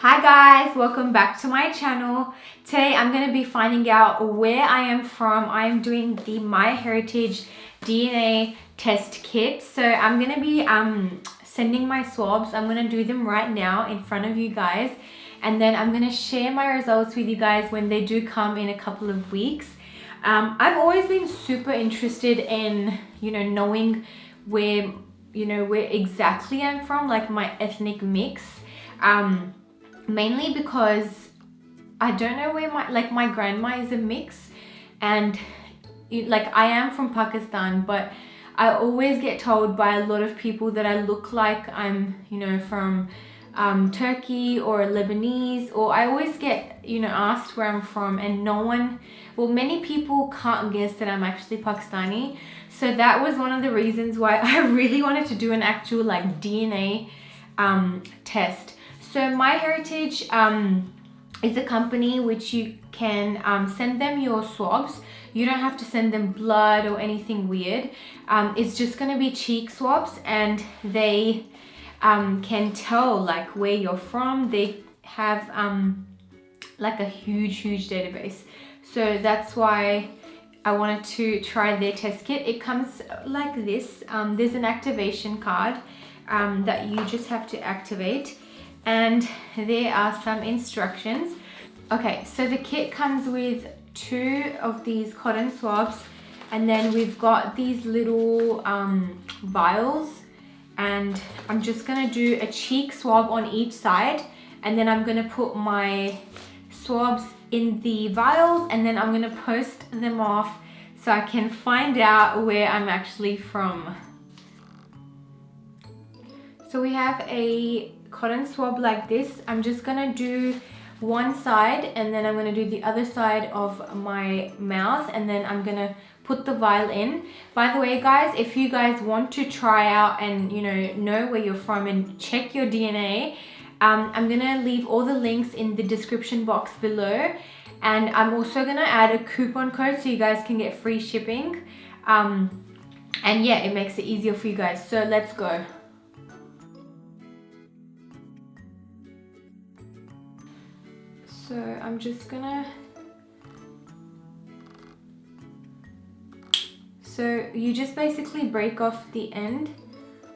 Hi guys, welcome back to my channel. Today I'm going to be finding out where I am from. I am doing the MyHeritageDNA test kit. So I'm going to be sending my swabs. I'm going to do them right now in front of you guys. And then I'm going to share my results with you guys when they do come in a couple of weeks. I've always been super interested in, knowing where exactly I'm from, like my ethnic mix. Mainly because I don't know where my grandma is a mix, and I am from Pakistan, but I always get told by a lot of people that I look like I'm from Turkey or Lebanese, or I always get asked where I'm from, and many people can't guess that I'm actually Pakistani. So that was one of the reasons why I really wanted to do an actual DNA test. So MyHeritage is a company which you can send them your swabs. You don't have to send them blood or anything weird. It's just going to be cheek swabs, and they can tell where you're from. They have a huge database. So that's why I wanted to try their test kit. It comes like this. There's an activation card that you just have to activate. And there are some instructions. Okay, so the kit comes with 2 of these cotton swabs, and then we've got these little vials, and I'm just gonna do a cheek swab on each side, and then I'm gonna put my swabs in the vials, and then I'm gonna post them off so I can find out where I'm actually from. So we have a cotton swab like this. I'm just gonna do one side, and then I'm gonna do the other side of my mouth, and then I'm gonna put the vial in. By the way guys, if you guys want to try out and know where you're from and check your DNA, I'm gonna leave all the links in the description box below, and I'm also gonna add a coupon code so you guys can get free shipping, and yeah, it makes it easier for you guys. So let's go. So I'm just gonna, so you just basically break off the end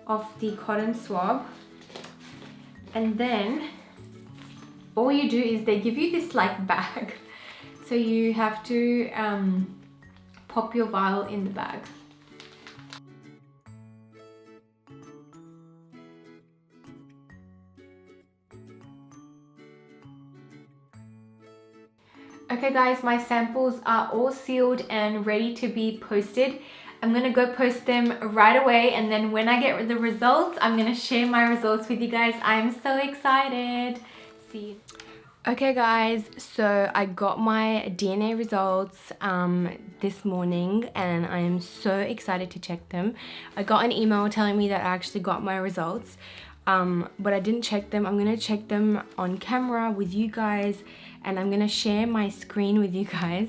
of the cotton swab, and then all you do is they give you this bag. So you have to pop your vial in the bag. Okay guys, my samples are all sealed and ready to be posted. I'm gonna go post them right away, and then when I get the results, I'm gonna share my results with you guys. I'm so excited. See you. Okay guys, so I got my DNA results this morning, and I am so excited to check them. I got an email telling me that I actually got my results, but I didn't check them. I'm gonna check them on camera with you guys, and I'm gonna share my screen with you guys.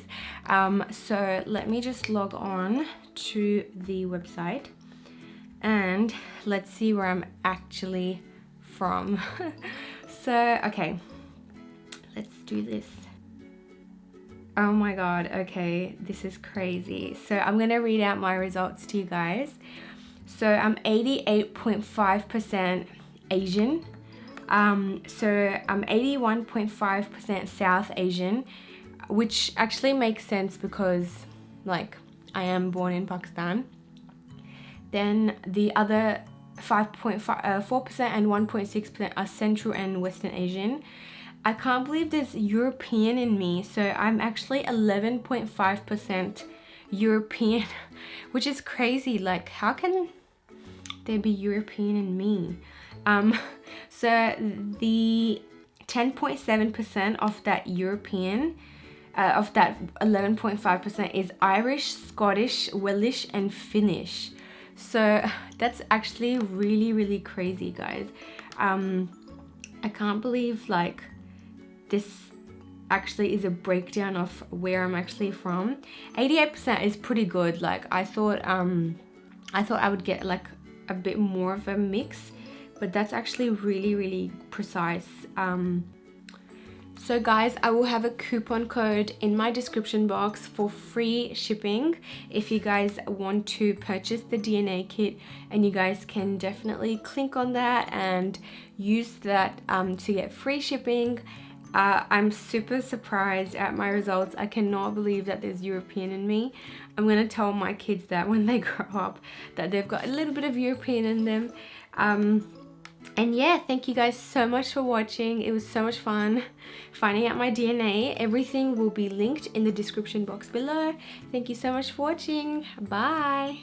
So let me just log on to the website, and let's see where I'm actually from. So, okay, let's do this. Oh my god, okay, this is crazy. So I'm gonna read out my results to you guys. So I'm 88.5% Asian. So I'm 81.5% South Asian, which actually makes sense because I am born in Pakistan. Then the other 4% and 1.6% are Central and Western Asian. I can't believe there's European in me, so I'm actually 11.5% European, which is crazy. How can there be European in me? So the 10.7% of that European, of that 11.5% is Irish, Scottish, Welsh, and Finnish. So that's actually really crazy, guys. I can't believe this actually is a breakdown of where I'm actually from. 88% is pretty good. I thought I would get a bit more of a mix, but that's actually really precise. So guys, I will have a coupon code in my description box for free shipping if you guys want to purchase the DNA kit, and you guys can definitely click on that and use that to get free shipping. I'm super surprised at my results. I cannot believe that there's European in me. I'm gonna tell my kids that when they grow up, that they've got a little bit of European in them. And yeah, thank you guys so much for watching. It was so much fun finding out my DNA. Everything will be linked in the description box below. Thank you so much for watching. Bye.